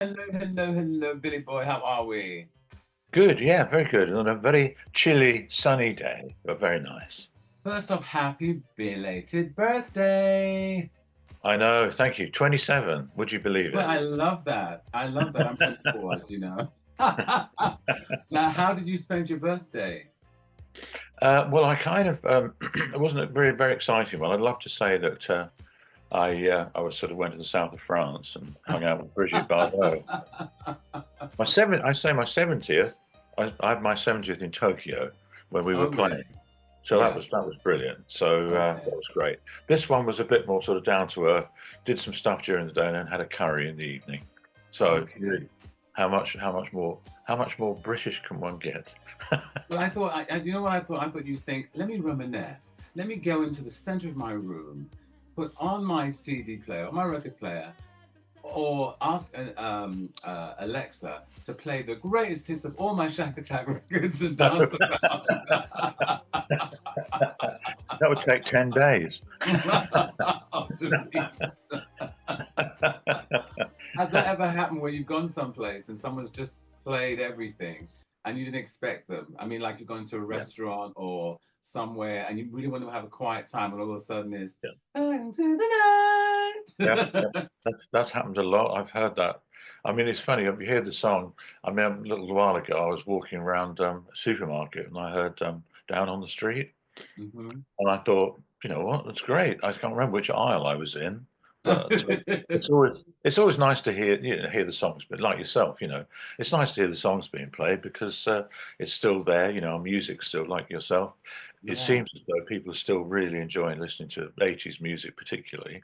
Hello, hello, hello, Billy boy. How are we? Good, yeah, very good. On a very chilly, sunny day, but very nice. First off, happy belated birthday. I know, thank you. 27, would you believe Well, it? I love that. I love that. I'm 24, as you know. Now, how did you spend your birthday? Well, I kind of, it wasn't a very, very exciting one. I'd love to say that I was sort of went to the south of France and hung out with Brigitte Bardot. I say my 70th, I had my 70th in Tokyo when we were Oh, playing. really? So Yeah. that was brilliant. So that Okay. was great. This one was a bit more sort of down to earth. Did some stuff during the day and then had a curry in the evening. So Okay. really, how much more British can one get? Well, I thought, you know what I thought? I thought you'd think, let me reminisce. Let me go into the center of my room, put on my CD player, or my record player, or ask Alexa to play the greatest hits of all my Shakatak records and dance about. That would take 10 days. To me. Has that ever happened where you've gone someplace and someone's just played everything and you didn't expect them? I mean, like you've gone to a Yeah, restaurant or somewhere and you really want to have a quiet time and all of a sudden is yeah, into the yeah, yeah. night. That's happened a lot. I've heard that. I mean, it's funny. You hear the song. I mean, a little while ago, I was walking around a supermarket and I heard "Down on the Street," Mhm. and I thought, you know what, that's great. I can't remember which aisle I was in, but it's always nice to hear hear the songs. But like yourself, it's nice to hear the songs being played because it's still there. Music's still like yourself. It Yeah. seems as though people are still really enjoying listening to 80s music, particularly.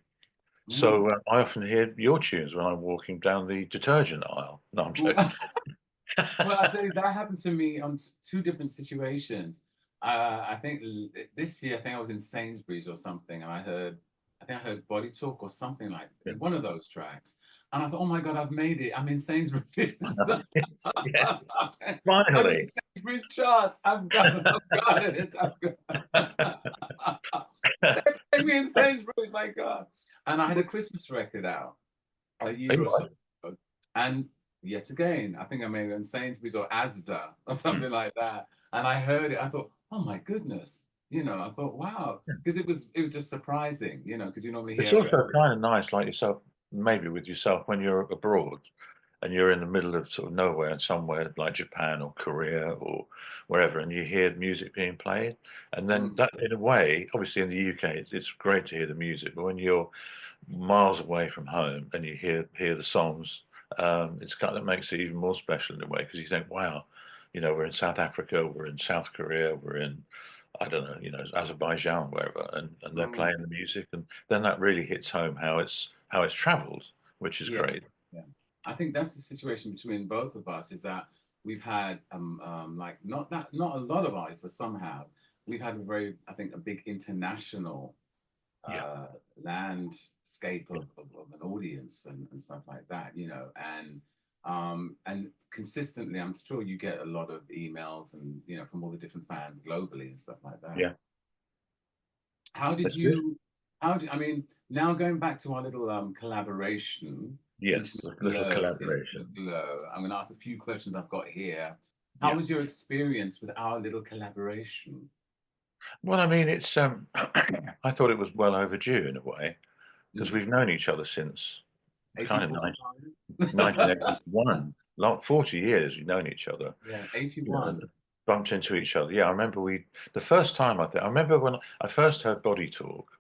Mm. So I often hear your tunes when I'm walking down the detergent aisle. No, I'm joking. Well, I tell you, that happened to me on two different situations. I think this year, I think I was in Sainsbury's or something, and I think I heard Body Talk or something like Yeah. one of those tracks. And I thought, oh my God, I've made it. I'm in Sainsbury's. Yes, yes, I'm in finally. Sainsbury's charts. I've got it. They're playing me in Sainsbury's, my God. And I had a Christmas record out a year or so ago. And yet again, I think I may have been Sainsbury's or Asda or Mm. something like that. And I heard it. I thought, oh my goodness. I thought, wow, because it was just surprising, because you normally It's hear it. also kind of nice, like yourself, maybe with yourself, when you're abroad and you're in the middle of sort of nowhere and somewhere like Japan or Korea or wherever, and you hear music being played. And then Mm, that, in a way, obviously in the UK, it's great to hear the music, but when you're miles away from home and you hear the songs, it's kind of makes it even more special in a way because you think, wow, we're in South Africa, we're in South Korea, we're in I don't know, Azerbaijan, wherever, and they're mm, playing the music, and then that really hits home how it's travelled, which is yeah, great. yeah. I think that's the situation between both of us is that we've had like not a lot of artists, but somehow we've had a very, I think, a big international Yeah, uh, landscape yeah, of an audience and stuff like that, and consistently, I'm sure you get a lot of emails and from all the different fans globally and stuff like that. yeah. How did That's good. you? I mean, now going back to our little collaboration into Yes, a the little glow, into the collaboration. glow. I'm going to ask a few questions I've got here. How Yeah. was your experience with our little collaboration? Well, I mean, it's I thought it was well overdue in a way because Mm. we've known each other since kind of 1845? 1981, like 40 years we've known each other. Yeah, And 81. bumped into each other. Yeah, I remember the first time I remember when I first heard Body Talk,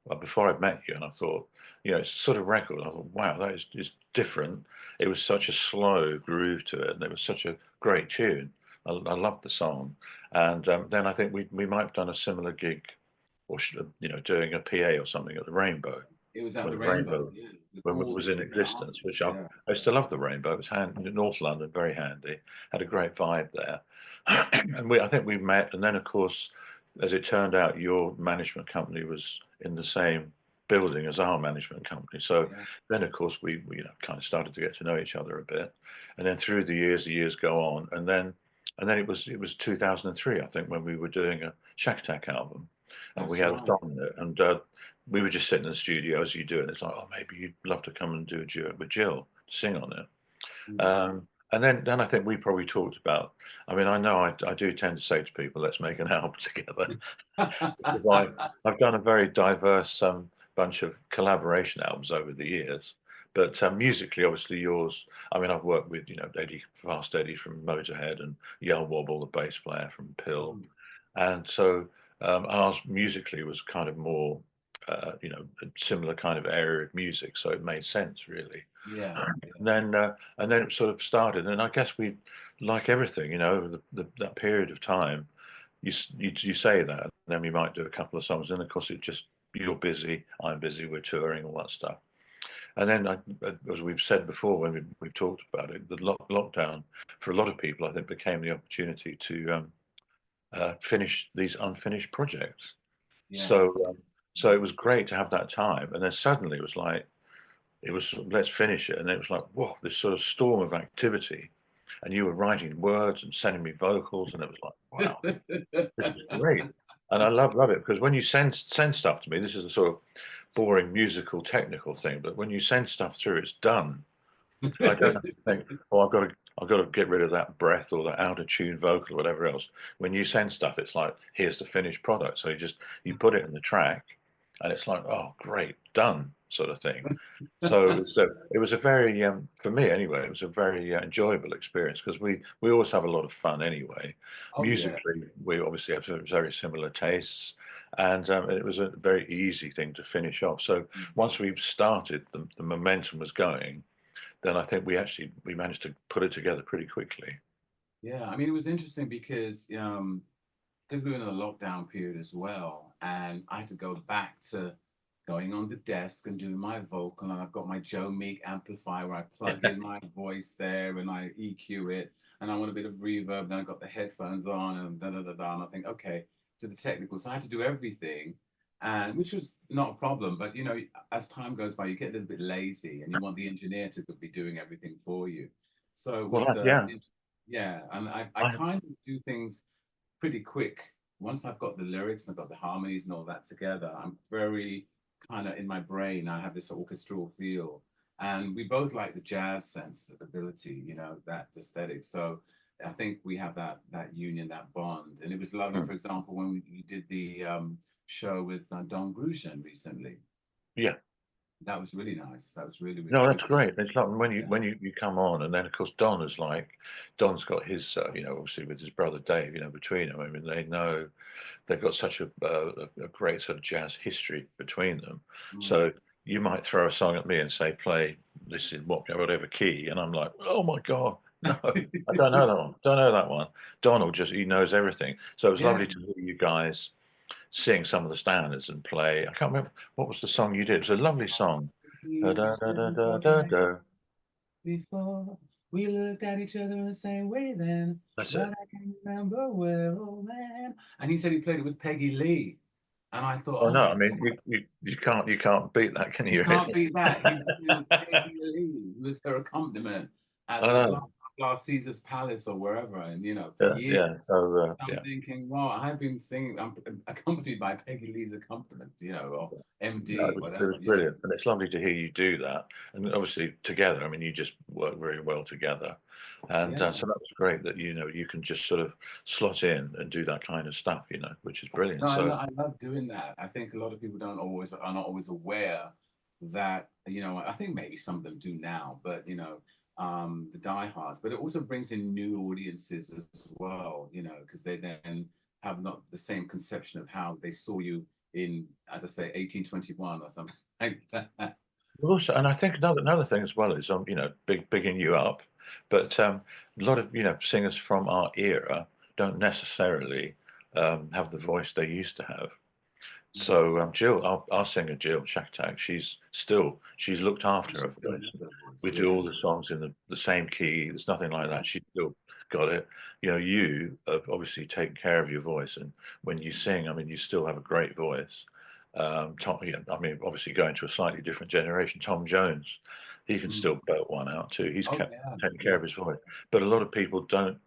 well, before I'd met you, and I thought, it's a sort of record. And I thought, wow, that is different. It was such a slow groove to it, and it was such a great tune. I loved the song. And then I think we might have done a similar gig, or doing a PA or something at the Rainbow It was at when the the Rainbow, Rainbow yeah, with when it all the was in different existence, which artists. Yeah. I still love the Rainbow. It was in North London, very handy. Had a great vibe there, and I think we met. And then, of course, as it turned out, your management company was in the same building as our management company. So Yeah. then, of course, we kind of started to get to know each other a bit, and then through the years go on, and then it was 2003, I think, when we were doing a Shack album, and we That's had a right. song in it, and we were just sitting in the studio as you do, and it's like, oh, maybe you'd love to come and do a duet with Jill, sing on it. Mm. And then I think we probably talked about. I mean, I know I do tend to say to people, "Let's make an album together," because I've done a very diverse bunch of collaboration albums over the years. But musically, obviously, yours. I mean, I've worked with Fast Eddie from Motorhead and Yell Wobble, the bass player from Pill, Mm. and so ours musically was kind of more, a similar kind of area of music, so it made sense really. Yeah, And yeah. then it sort of started, and I guess we, like everything, over that period of time, you say that, and then we might do a couple of songs, and of course it just you're busy, I'm busy, we're touring, all that stuff. And then, as we've said before when we've talked about it, the lockdown for a lot of people, I think, became the opportunity to finish these unfinished projects. Yeah. So it was great to have that time, and then suddenly it was like let's finish it, and it was like whoa, this sort of storm of activity, and you were writing words and sending me vocals, and it was like wow, this is great, and I love it because when you send stuff to me, this is a sort of boring musical technical thing, but when you send stuff through, it's done. I don't have to think, oh, I've got to get rid of that breath or that out of tune vocal or whatever else. When you send stuff, it's like, here's the finished product. So you put it in the track, and it's like, oh, great, done, sort of thing. So it was a very for me anyway. It was a very enjoyable experience because we always have a lot of fun anyway. Oh yeah. Musically, we obviously have very similar tastes, and it was a very easy thing to finish off. So once we've started, the momentum was going, then I think we managed to put it together pretty quickly. Yeah, I mean, it was interesting because we were in a lockdown period as well, and I had to go back to going on the desk and doing my vocal, and I've got my Joe Meek amplifier where I plug in my voice there and I EQ it, and I want a bit of reverb. Then I got the headphones on and da da da da, and I think, okay, to the technical. So I had to do everything, and which was not a problem. But as time goes by, you get a little bit lazy, and you want the engineer to be doing everything for you. So it Well, was, yeah, yeah, and I I, kind of do things pretty quick. Once I've got the lyrics and I've got the harmonies and all that together, I'm very kind of in my brain. I have this orchestral feel, and we both like the jazz sensibility, that aesthetic. So I think we have that union, that bond, and it was lovely. mm, For example, when we did the show with Don Grushin recently, yeah. that was really nice. That was really really No, that's great. because It's like when you yeah. when you, you come on, and then of course Don's got his obviously with his brother Dave, between them. I mean, they know they've got such a great sort of jazz history between them. Mm. So you might throw a song at me and say, play this in whatever key, and I'm like, oh my god, no, I don't know that one. Don't know that one. Donald he knows everything. So it was Yeah. lovely to hear you guys sing some of the standards and play. I can't remember what was the song you did. It was a lovely song. Da, We da, just da, da, couldn't da, da, forget da. before we looked at each other the same way then, That's but it. I can't remember where, oh man. And he said he played it with Peggy Lee. And I thought, Oh oh no, I my mean God, you can't beat that, can you you? can't beat that. He was playing with Peggy Lee. It was her accompaniment at I the blah, know. blah Caesar's Palace or wherever. And, for Yeah, yeah. years. So I'm yeah. thinking, wow, I've been singing, I'm accompanied by Peggy Lee's accompaniment, or No, MD, it whatever. was brilliant, and it's lovely to hear you do that. And obviously together, I mean, you just work very well together, and Yeah. so that was great that you can just sort of slot in and do that kind of stuff, which is brilliant. No, So I love doing that. I think a lot of people are not always aware that, I think maybe some of them do now, but the diehards, but it also brings in new audiences as well, because they then have not the same conception of how they saw you in, as I say, 1821 or something like that. also, and I think another thing as well is bigging you up, but a lot of singers from our era don't necessarily have the voice they used to have. Mm. So Jill, our singer Jill Shakatak, she's looked after She her still voice. has the voice, We do yeah. all the songs in the same key. There's nothing like Yeah. that. She's still got it. You have obviously taken care of your voice, and when you sing, I mean, you still have a great voice. Tom, yeah, I mean, obviously going to a slightly different generation. Tom Jones, he can Mm. still belt one out too. He's Oh, kept yeah. taking care Yeah. of his voice, but a lot of people don't,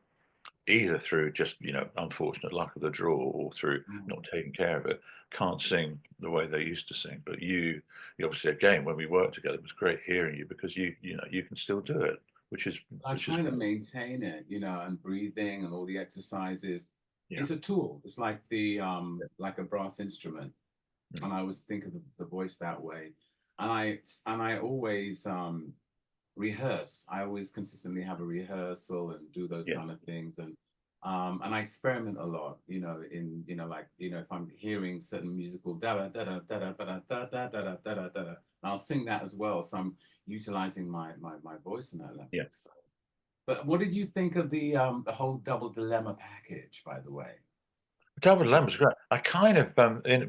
either through just unfortunate luck of the draw or through Mm. not taking care of it, can't sing the way they used to sing. But you obviously, again, when we worked together, it was great hearing you because you can still do it. which is I which is try to great. maintain it, and breathing and all the exercises. Yeah, It's a tool. It's like the yeah, like a brass instrument, mm, and I always think of the voice that way. And I always rehearse. I always consistently have a rehearsal and do those yeah, kind of things, and I experiment a lot. In like if I'm hearing certain musical da da da da da da da da da da da da da, I'll sing that as well. So I'm utilizing my voice in that yeah. level. So, but what did you think of the whole double dilemma package, by the way? Double Lemon was great. I kind of,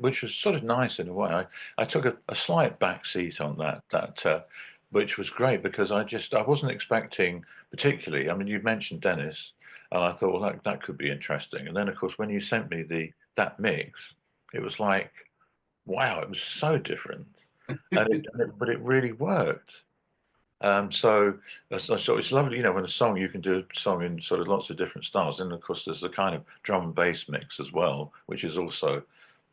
which was sort of nice in a way. I took a slight back seat on that, which was great because I wasn't expecting particularly. I mean, you mentioned Dennis, and I thought, well, that could be interesting. And then, of course, when you sent me that mix, it was like, wow, it was so different, but it really worked. So so it's lovely, when a song you can do a song in sort of lots of different styles, and of course there's a kind of drum and bass mix as well, which is also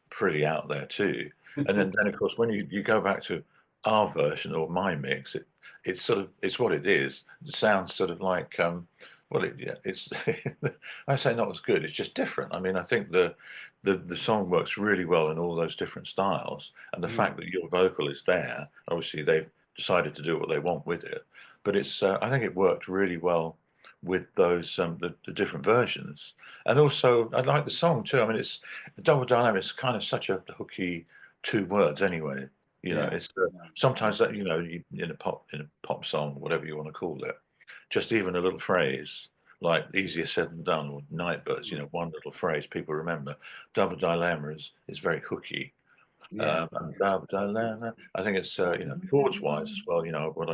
pretty out there too. And then of course when you go back to our version or my mix, it's sort of it's what it is. It sounds sort of like yeah, it's I say not as good. It's just different. I mean, I think the song works really well in all those different styles, and the fact Mm, that your vocal is there, obviously they've decided to do what they want with it. But I think it worked really well with those the different versions, and also I like the song too. I mean, it's Double Dynamic is kind of such a hooky two words anyway. yeah, It's yeah, sometimes that in a pop song, whatever you want to call it, just even a little phrase like easier said than done or Nightbirds. mm, One little phrase people remember. Double Dilemma is very hooky. yeah, And yeah. Double Dilemma. I think it's chords wise as well. Yeah, What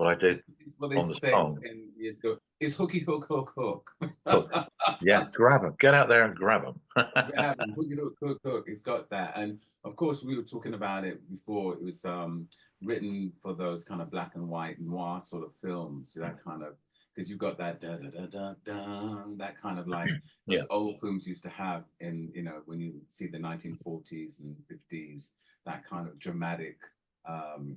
I did it's what they on the say song. in years ago. It's hooky hook hook hook. Hook. Yeah, grab them. Get out there and grab them. Yeah, man, hooky hook hook hook. It's got that, and of course we were talking about it before. It was written for those kind of black and white noir sort of films. That kind of because you've got that da da da da da, that kind of like Yeah, those old films used to have in when you see the 1940s and 50s. That kind of dramatic um,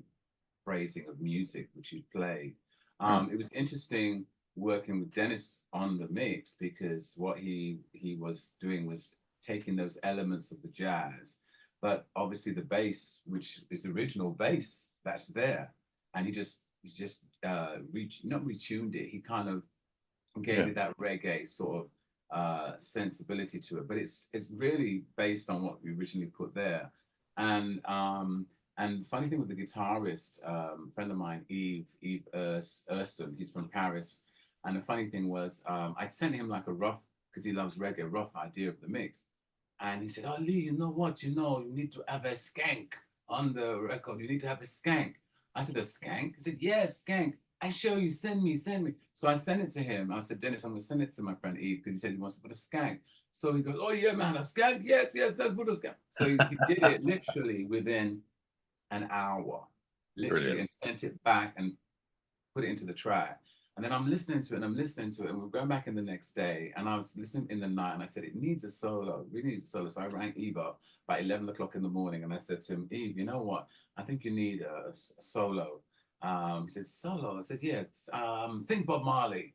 phrasing of music which he played. mm, It was interesting working with Dennis on the mix because what he was doing was taking those elements of the jazz, but obviously the bass, which is original bass, that's there, and he just not retuned it. He kind of gave yeah, it that reggae sort of sensibility to it, but it's really based on what we originally put there, and funny thing with the guitarist, friend of mine, Urson, he's from Paris. And the funny thing was, I'd sent him like a rough, because he loves reggae, rough idea of the mix. And he said, "Oh, Lee, you know what? You need to have a skank on the record. You need to have a skank." I said, "A skank?" He said, "Yeah, skank. I show you. Send me, send me." So I sent it to him. I said, "Dennis, I'm going to send it to my friend Eve because he said he wants to put a skank." So he goes, "Oh, yeah, man, a skank? Yes, yes, let's put a skank." So he did it literally within an hour, literally, brilliant. and sent it back and put it into the track. And then I'm listening to it and I'm listening to it. And we're going back in the next day. And I was listening in the night and I said, it needs a solo. It really needs a solo. So I rang Eve up by 11 o'clock in the morning and I said to him, Eve, you know what? I think you need a solo. He said, solo? I said, yes. Think Bob Marley.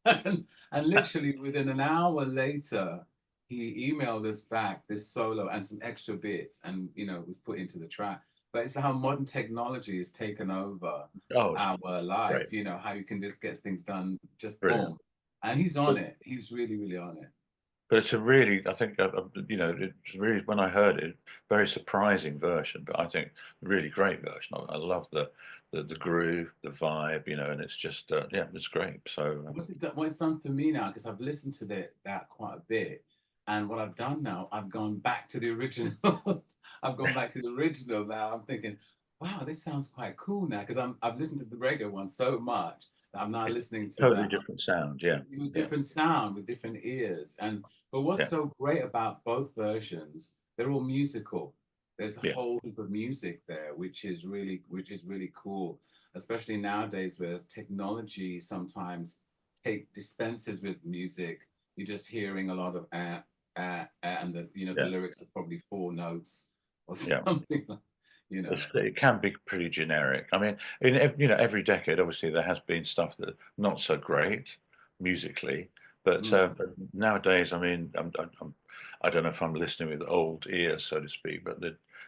And literally within an hour later, he emailed us back this solo and some extra bits and, it was put into the track. But it's how modern technology has taken over Oh, it's our great. life, how you can just get things done, just Brilliant. boom. And he's on But it. He's really, really on it. but it's a really, I think, it's really when I heard it, very surprising version. But I think really great version. I love the groove, the vibe, and it's just yeah, it's great. So What it's done for me now, because I've listened to that quite a bit. And what I've done now, I've gone back to the original. I've gone back to the original now. I'm thinking, wow, this sounds quite cool now. Because I've listened to the reggae one so much that I'm now it's listening to totally that different sound. Yeah, with yeah, different sound, with different ears. But what's yeah, so great about both versions, they're all musical. There's a yeah, whole heap of music there, which is really cool, especially nowadays where technology sometimes dispenses with music. You're just hearing a lot of and the yeah, lyrics are probably four notes or yeah. something. you know. It can be pretty generic. I mean, every decade, obviously, there has been stuff that not so great musically, Mm. but nowadays, I mean, I don't know if I'm listening with old ears, so to speak, but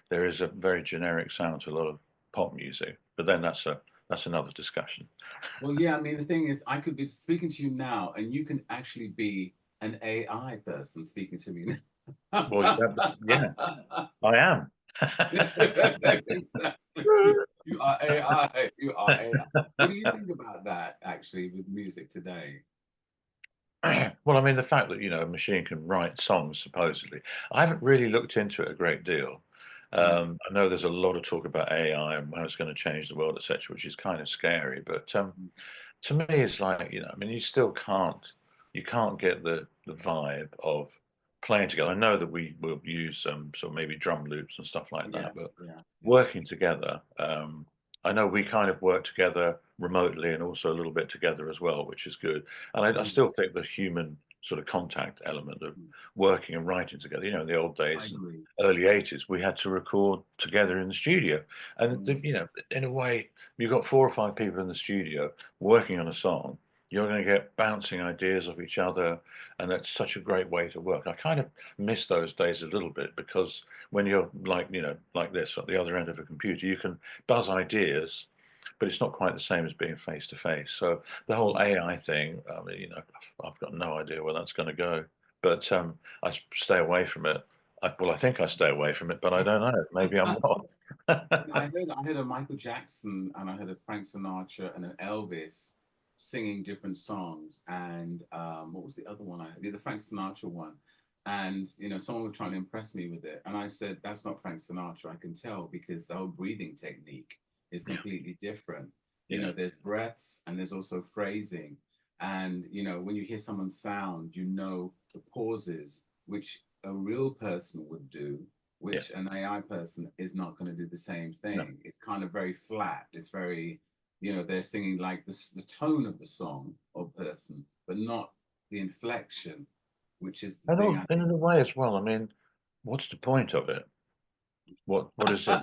there is a very generic sound to a lot of pop music. But then that's another discussion. Well, yeah, I mean, the thing is, I could be speaking to you now, and you can actually be an AI person speaking to me now. Well, yeah, I am. Exactly. You are AI. You are AI. What do you think about that, actually, with music today? Well, I mean, the fact that, a machine can write songs, supposedly, I haven't really looked into it a great deal. Mm, I know there's a lot of talk about AI and how it's going to change the world, etc., which is kind of scary. But mm, to me, it's like, I mean, you can't get the vibe of playing together. I know that we will use sort of maybe drum loops and stuff like yeah, that, but yeah, yeah. working together, I know we kind of work together remotely and also a little bit together as well, which is good. And I Mm, still think the human sort of contact element of mm. working and writing together, in the old I days and agree. early 80s, we had to record together in the studio. And, Mm, in a way, you've got 4 or 5 people in the studio working on a song, you're going to get bouncing ideas off each other. And that's such a great way to work. I kind of miss those days a little bit because when you're like, like this at the other end of a computer, you can buzz ideas, but it's not quite the same as being face to face. So the whole mm. AI thing, I mean, I've got no idea where that's going to go. But stay away from it. Well, I think I stay away from it, but I don't know. Maybe I'm not. I heard a Michael Jackson and I heard a Frank Sinatra and an Elvis singing different songs. And what was the other one I heard? Yeah, the Frank Sinatra one. And someone was trying to impress me with it, and I said, "That's not Frank Sinatra. I can tell because the whole breathing technique is Yeah, completely different. yeah, There's breaths and there's also phrasing, and when you hear someone's sound, the pauses which a real person would do, yeah. which an AI person is not going to do the same No. thing. It's kind of very flat. It's very, they're singing like the tone of the song or person, but not the inflection, which is the thing I And think. in a way as well, I mean, what's the point of it? What is it?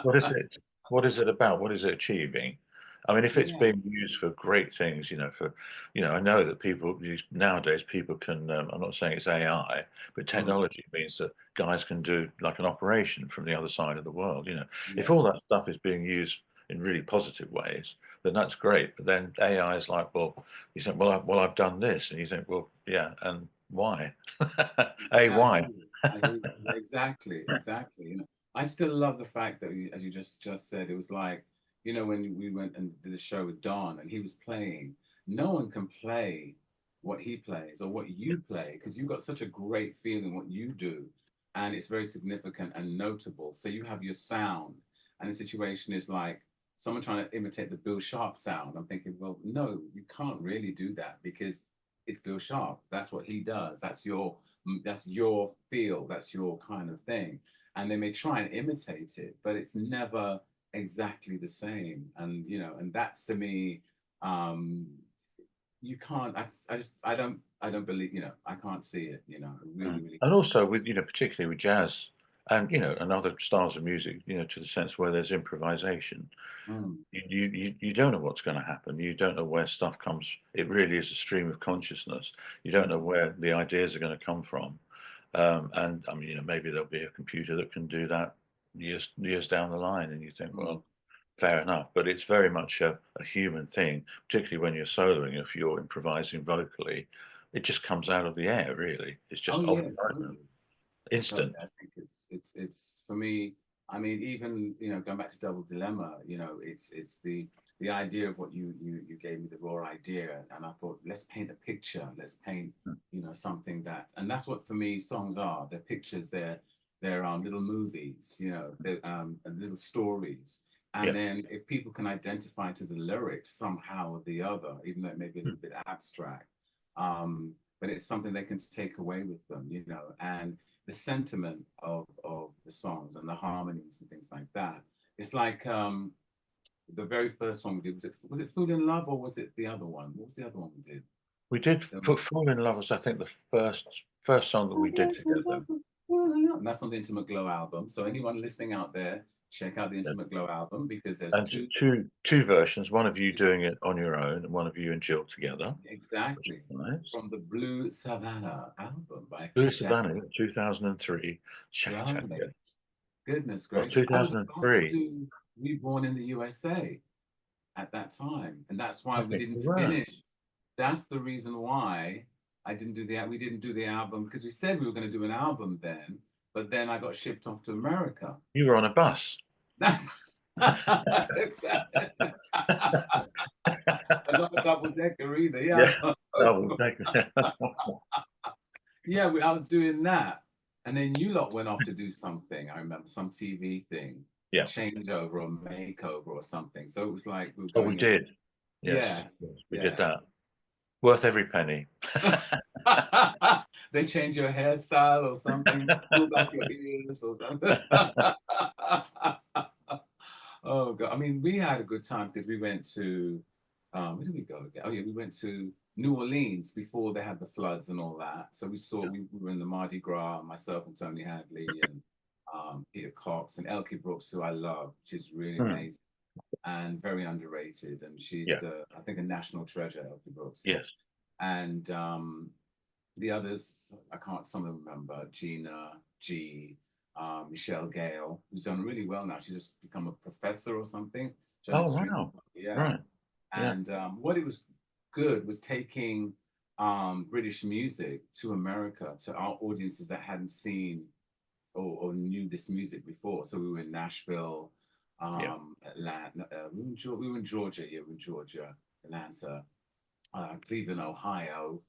What is it? What is it about? What is it achieving? I mean, if it's Yeah. being used for great things, I know that nowadays people can, I'm not saying it's AI, but Mm, technology means that guys can do like an operation from the other side of the world. If yeah. all that stuff is being used in really positive ways, then that's great. But then AI is like, well, you think, well, I've done this. And you think, well, yeah, and why? Yeah, I Why? hear you. I hear you. Exactly, exactly. I still love the fact that as you just said, it was like, when we went and did a show with Don and he was playing, no one can play what he plays or what you play because you've got such a great feeling what you do, and it's very significant and notable. So you have your sound, and the situation is like someone trying to imitate the Bill Sharpe sound. I'm thinking, well, no, you can't really do that because it's Bill Sharpe. That's what he does. That's your feel, that's your kind of thing. And they may try and imitate it, but it's never exactly the same. And that's to me, um, you can't. I don't believe. I can't see it. I really, Mm. really And can't. also with, particularly with jazz and, and other styles of music, to the sense where there's improvisation, Mm, you don't know what's going to happen. You don't know where stuff comes. It really is a stream of consciousness. You don't know mm, where the ideas are going to come from. And I mean, maybe there'll be a computer that can do that years down the line, and you think, mm. well, fair enough. But it's very much a human thing, particularly when you're soloing. If you're improvising vocally, it just comes out of the air. Really, it's Oh just off yeah, the moment, totally. Totally. instant. I think it's for me. I mean, even going back to Double Dilemma, it's the idea of what you gave me the raw idea, and I thought let's paint a picture, let's paint Mm, something and that's what for me songs are. They're pictures. They're little movies. They're and little stories. And yeah. then if people can identify to the lyrics somehow or the other, even though it may be a Mm, little bit abstract, but it's something they can take away with them, and the sentiment of the songs and the harmonies and things like that. It's like the very first one we did. Was it Food in Love or was it the other one? What was the other one we did? We did There put was "Fall in Love" as I think the first song that we did together. And that's on the Intimate Glow album. So anyone listening out there, check out the Yeah. Intimate Glow album because there's And two versions, one of you doing it on your own and one of you and Jill together, which is exactly nice. from the Blue Savannah album by Blue Shakatak. Savannah, 2003, Shakatak. Lovely. Goodness Well, gracious. I was about to 2003. do Reborn in the USA at that time. And that's why I we think didn't you were. finish. That's the reason why we didn't do the album because we said we were going to do an album then, but then I got shipped off to America. You were on a bus. That's exactly. Not a double decker either. Yeah. Yeah. Oh, thank you. Yeah, I was doing that. And then you lot went off to do something. I remember some TV thing, a Yeah. changeover or makeover or something. So it was like we were Oh, we going in. did. Yes, Yeah, yes, we did yeah. that. Worth every penny. They change your hairstyle or something, pull back your ears or something. Oh God. I mean, we had a good time because we went to where did we go again? Oh yeah, we went to New Orleans before they had the floods and all that. So we were in the Mardi Gras, myself and Tony Hadley and Peter Cox and Elkie Brooks, who I love. She's really Hmm. amazing and very underrated. And Yeah. she's I think a national treasure, Elkie Brooks Yes. is. And the others, I can't some of them remember, Gina, G, Michelle Gale, who's done really well now. She's just become a professor or something. She's done Oh, extremely wow. well. Yeah. Right. Yeah. And what it was good was taking British music to America, to our audiences that hadn't seen or knew this music before. So we were in Nashville, Yeah. Atlanta, we were in Georgia, yeah, we were in Georgia, Atlanta, Cleveland, Ohio,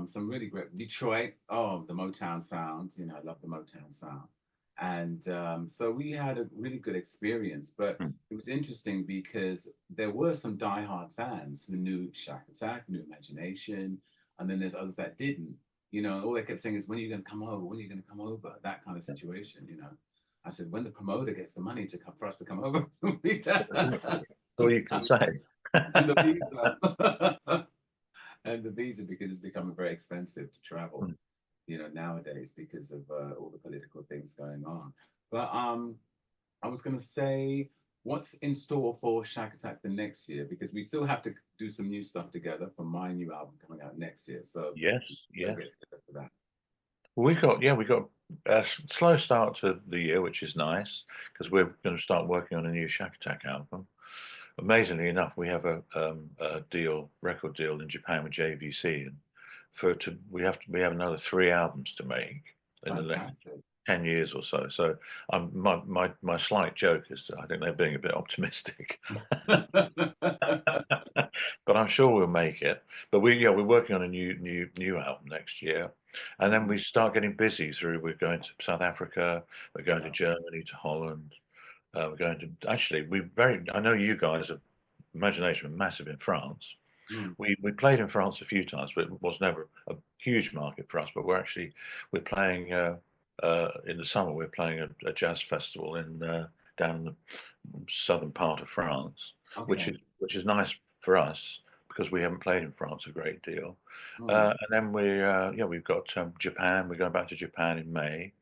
some really great Detroit. Oh, the Motown sound. You know, I love the Motown sound. And so we had a really good experience. But Hmm. it was interesting because there were some diehard fans who knew Shakatak, knew Imagination, and then there's others that didn't. You know, all they kept saying is, "When are you going to come over? When are you going to come over?" That kind of situation. You know, I said, "When the promoter gets the money to come for us to come over, That's all you can say. and the visa." And the visa because it's becoming very expensive to travel, Hmm. you know, nowadays because of all the political things going on. But I was going to say, what's in store for Shack Attack the next year? Because we still have to do some new stuff together for my new album coming out next year. So Yes. we'll Yes. get together for that. We got a slow start to the year, which is nice because we're going to start working on a new Shack Attack album. Amazingly enough, we have a record deal in Japan with JVC, and we have another 3 albums to make in the next Fantastic. 10 years or so. So my slight joke is that I think they're being a bit optimistic, but I'm sure we'll make it. But we're working on a new album next year, and then we start getting busy through. We're going to South Africa, we're going to Germany, to Holland. We're going to actually. I know you guys are Imagination were massive in France. Mm. We played in France a few times, but it was never a huge market for us. But we're playing in the summer. We're playing a jazz festival in down in the southern part of France, Okay. which is nice for us because we haven't played in France a great deal. Mm. And then we've got Japan. We're going back to Japan in May,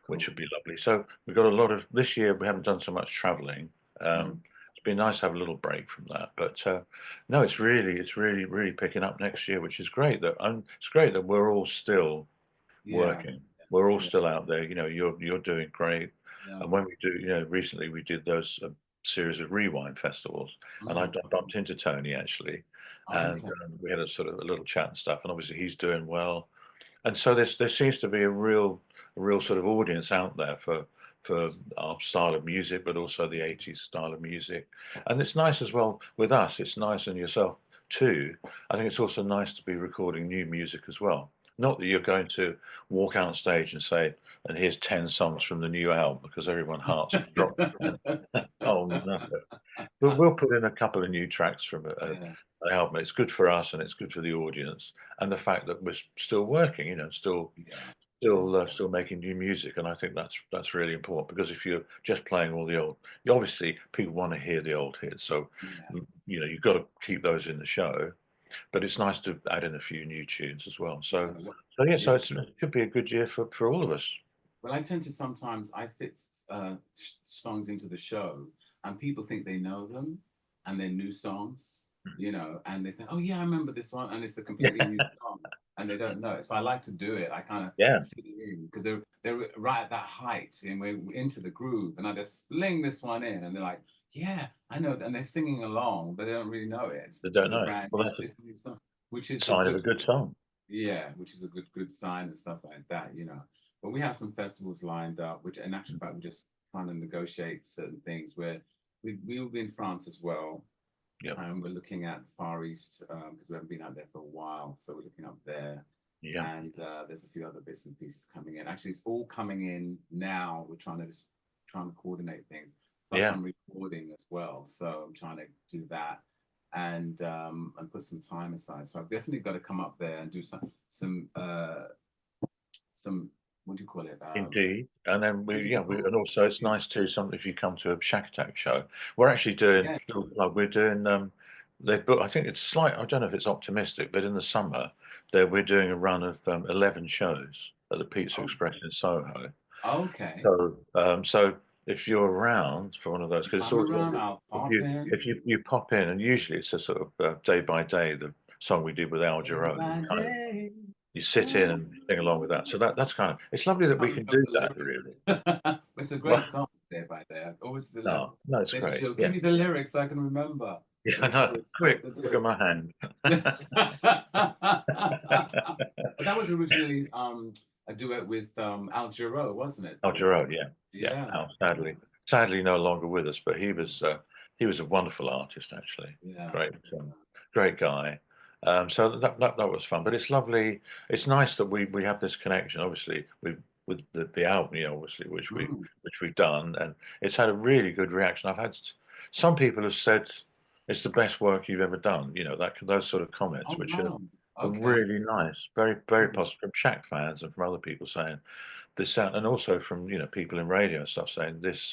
which Cool. would be lovely. So we've got a lot of this year. We haven't done so much traveling. Mm. It's been nice to have a little break from that. But no, really picking up next year, which is great. It's great that we're all still Yeah. working. We're all Yeah. still out there. You know, you're doing great. Yeah. And when we do, you know, recently we did those series of rewind festivals, and I Mm. bumped into Tony actually, and Okay. we had a sort of a little chat and stuff. And obviously he's doing well, and so there seems to be a real sort of audience out there for our style of music, but also the 80s style of music. And it's nice as well with us. It's nice and yourself too. I think it's also nice to be recording new music as well. Not that you're going to walk out on stage and say, "And here's 10 songs from the new album," because everyone hearts will drop. Oh no! But we'll put in a couple of new tracks from Yeah. an album. It's good for us and it's good for the audience, and the fact that we're still working, you know, Yeah. Yeah. still making new music, and I think that's really important because if you're just playing all the old, obviously people want to hear the old hits, so Yeah. you know you've got to keep those in the show, but it's nice to add in a few new tunes as well. Yeah. So yeah, so Yeah. it should be a good year for all of us. Well, I tend to sometimes I fit songs into the show, and people think they know them, and they're new songs, you know, and they think, oh yeah, I remember this one, and it's a completely Yeah, new song, and they don't know it. So I like to do it. I kind of yeah, fit it in because they're right at that height, and we're into the groove, and I just fling this one in, and they're like, yeah, I know, and they're singing along, but they don't really know it. they don't It's a know. brand, Well, that's a it's a new song, which is a sign of good a good sign. song. Yeah, which is a good sign and stuff like that, you know. But we have some festivals lined up, which in actual fact we're just trying to negotiate certain things where we will be in France as well. Yeah, And we're looking at Far East because we haven't been out there for a while. So we're looking up there. yeah, And there's a few other bits and pieces coming in. Actually, it's all coming in now. We're trying to coordinate things. Plus, yeah, I'm recording as well. So I'm trying to do that and put some time aside. So I've definitely got to come up there and do some what do you call it? indeed. And then Musical. and also it's nice to some if you come to a Shakatak show. We're actually doing little Yes. plug. We're doing they've booked. I think it's slight. I don't know if it's optimistic, but in the summer, there we're doing a run of 11 shows at the Pizza Oh, Express in Soho. okay. So if you're around for one of those, If because it's I'm always around, I'll pop in. if you pop in, and usually it's a sort of day by day, the song we did with Al Day Jarreau, by kind of day. you sit in and sing along with that. So that's kind of it's lovely that we Can't can remember do the that, really. lyrics. It's a great Well, song, Day by Day. I've always no, no, it's they great. show, give Yeah, me the lyrics so I can remember. yeah, I It's a know. good song Quick, to look at do. my hand. But that was originally a duet with Al Jarreau, wasn't it? Al Jarreau, yeah, yeah. Yeah, Al, sadly no longer with us, but he was a wonderful artist, actually. yeah. Great, great guy. So that was fun. But it's lovely. It's nice that we have this connection, obviously, with the album, obviously, Mm. which we've done, and it's had a really good reaction. I've had some people have said it's the best work you've ever done. Those sort of comments, Oh which wow. are Okay. really nice, very very Mm. positive from Shaq fans and from other people saying the sound, and also from people in radio and stuff saying these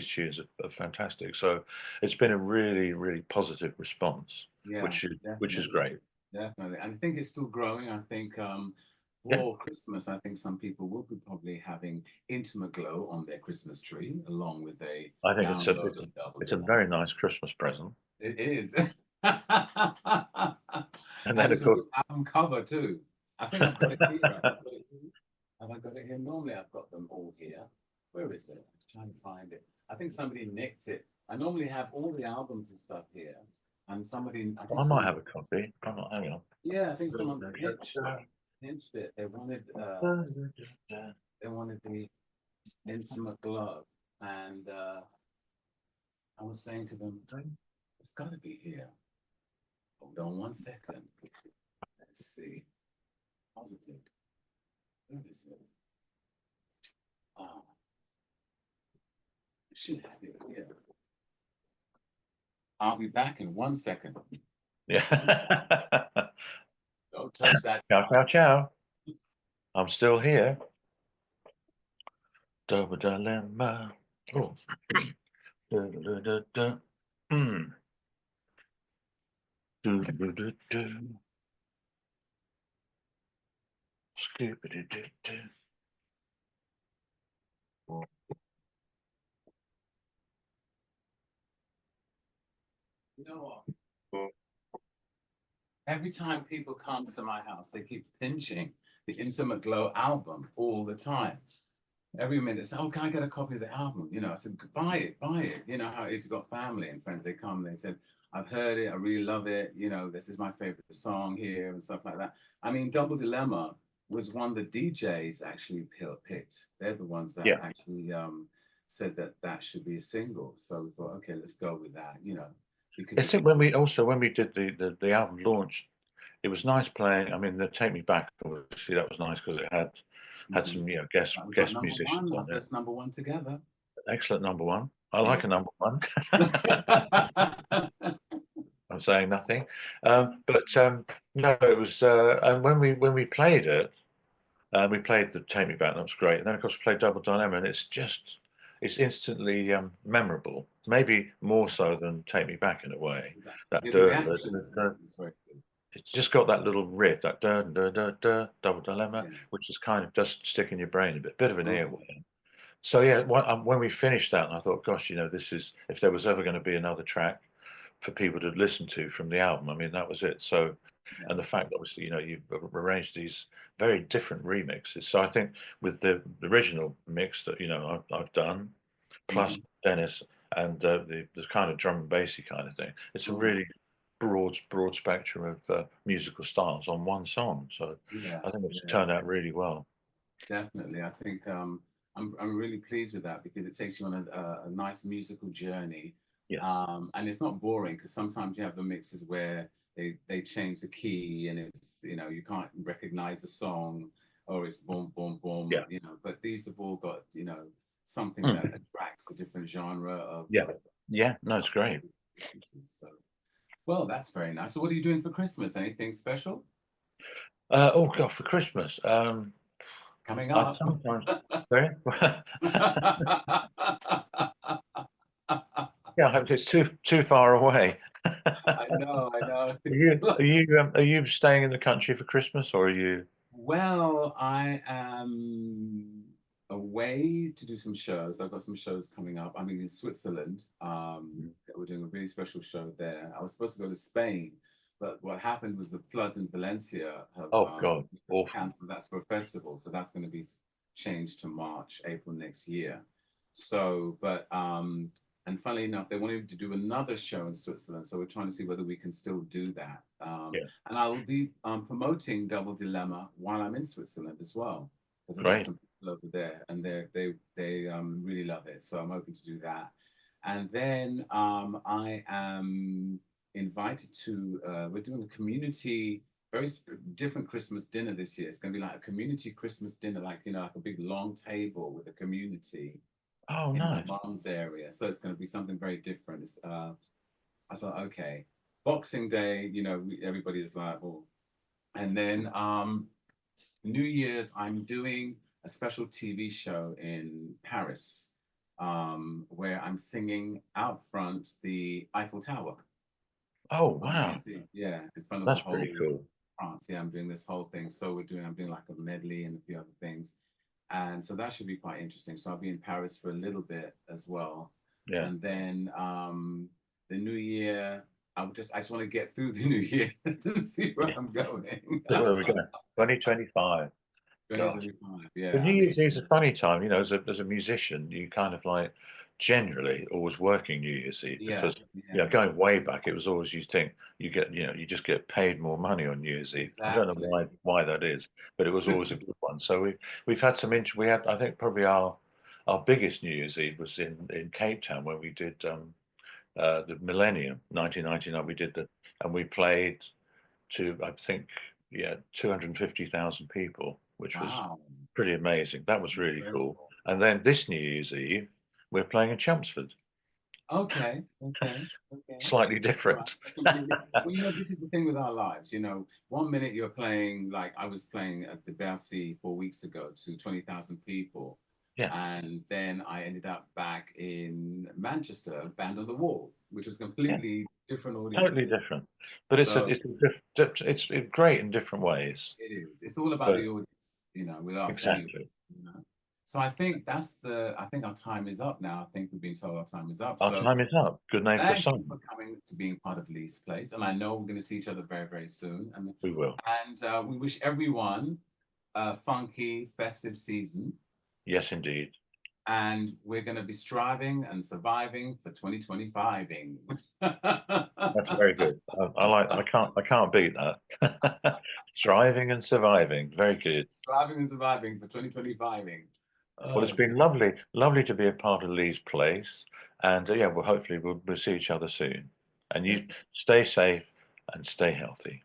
tunes are fantastic. So it's been a really really positive response, Yeah, which is definitely. great. Definitely. And I think it's still growing. I think Yeah, for Christmas, I think some people will be probably having Intimate Glow on their Christmas tree, along with a I think download of Double it's a Dilemma. very nice Christmas present. It is. And And then it's of a course, good album cover too. I think I've got it here. Have I got it here? Have I got it here? Normally I've got them all here. Where is it? I'm trying to find it. I think somebody nicked it. I normally have all the albums and stuff here. And I think I might someone, have a copy. I'm not. Hang on. yeah, I think someone pinched it. They wanted the Intimate Glove. And I was saying to them, it's got to be here. Hold on one second. Let's see. Positive. Where is it? Oh, I should have it here. I'll be back in 1 second. One second. Yeah. Don't touch that. Ciao, ciao, ciao. I'm still here. Double dilemma. Oh. Da, da, da, da. Mm. Do, do, do, do. Skip-a-doo-doo-doo. You know what? Every time people come to my house, they keep pinching the Intimate Glow album all the time. Every minute, say, "Oh, can I get a copy of the album?" I said, "Buy it, buy it." You know how it is. You've got family and friends. They come. They said, "I've heard it. I really love it. This is my favorite song here and stuff like that." I mean, Double Dilemma was one the DJs actually picked. They're the ones that Yeah. actually said that that should be a single. So we thought, okay, let's go with that. I Because think when we did the album launch, it was nice playing. I mean, the Take Me Back, obviously, that was nice because it had Mhm. some, That was our guest number musicians one, our on there. first number one together. Excellent number one. I Yeah. like a number one. I'm saying nothing. But no, it was, and when we played it, we played the Take Me Back, that was great. And then of course we played Double Dilemma, and it's instantly memorable. Maybe more so than Take Me Back in a way. That Yeah, the the, reaction the, to the it is very good. it's just got that little riff, that da da da da double dilemma, Yeah. which is kind of just stick in your brain a bit of an Oh, earworm. So yeah, when we finished that, and I thought, gosh, this is if there was ever going to be another track for people to listen to from the album, I mean, that was it. So, yeah. and the fact, obviously, you've arranged these very different remixes. So I think with the original mix that I've done, plus Hmm. Dennis and the kind of drum and bassy kind of thing, it's a Oh, really broad spectrum of musical styles on one song. So yeah, I think it's yeah. turned out really well. Definitely. I think I'm really pleased with that because it takes you on a nice musical journey. Yes. And it's not boring because sometimes you have the mixes where they change the key and it's, you can't recognize the song or it's boom, boom, boom, Yeah. but these have all got, something Mm. that attracts a different genre Yeah. of Yeah. No, it's great. so, well, that's very nice. So what are you doing for Christmas? Anything special Oh God, for Christmas, coming I up? sometimes. Sorry? Yeah, I hope it's too far away. I know, I know. Are It's you are you um, are you staying in the country for Christmas, or are you? well, I am away to do some shows. I've got some shows coming up. I'm in Switzerland. We're doing a really special show there. I was supposed to go to Spain, but what happened was the floods in Valencia have Oh God, awful. cancelled. That's for a festival, so that's going to be changed to March, April next year. So, but and funnily enough, they wanted to do another show in Switzerland, so we're trying to see whether we can still do that. Yeah, And I will be promoting Double Dilemma while I'm in Switzerland as well, because I've got great. some people over there, and they really love it. So I'm hoping to do that. And then I am invited to. We're doing a community, very different Christmas dinner this year. It's going to be like a community Christmas dinner, like a big long table with a community Oh, in my nice. mom's area. So it's going to be something very different. I thought, okay, Boxing Day, everybody is like, oh. And then New Year's, I'm doing a special TV show in Paris where I'm singing out front the Eiffel Tower Oh, on New wow. Year's Eve. Yeah, in front of the That's pretty whole cool. France. Yeah, I'm doing this whole thing. So I'm doing like a medley and a few other things. And so that should be quite interesting. So I'll be in Paris for a little bit as well. Yeah. And then the new year, I just want to get through the new year to see where Yeah. I'm going. So where are we going? 2025. Gosh. 2025. But Yeah, New I mean, Year's Eve's a funny time, as a musician, you kind of like generally always working New Year's Eve yeah, because, yeah, going way back, it was always you think you just get paid more money on New Year's Eve. I don't know exactly. why that is, but it was always a good one. So we've had some we had, I think, probably our biggest New Year's Eve was in Cape Town when we did the Millennium 1999. We did and we played to, I think, 250,000 people, which was Wow. pretty amazing. That was really cool. Incredible. And then this New Year's Eve, we're playing in Chelmsford. Okay, okay, okay. Slightly All right. different. I completely. Well, this is the thing with our lives. 1 minute you're playing, like I was playing at the Bercy 4 weeks ago to 20,000 people. Yeah, And then I ended up back in Manchester, Band on the Wall, which was yeah, completely different totally audience. different. But it's a, So it's a it's great in different ways. it is. It's all about But the audience, with us anyway. exactly, You know? So I think our time is up now. I think we've been told our time is up. our So time is up. Good name for a thank you song. for coming to being part of Lee's Place. And I know we're going to see each other very, very soon. We will. And we wish everyone a funky, festive season. Yes, indeed. And we're going to be striving and surviving for 2025ing. That's very good. I can't beat that. Striving and surviving. Very good. Striving and surviving for 2025ing. Well, it's Oh, been lovely to be a part of Lee's place, and yeah, well, hopefully we'll see each other soon. And you definitely. stay safe and stay healthy.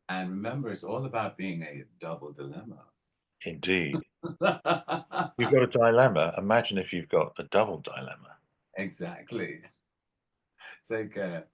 And remember, it's all about being a double dilemma. Indeed. You've got a dilemma. Imagine if you've got a double dilemma. Exactly. Take care.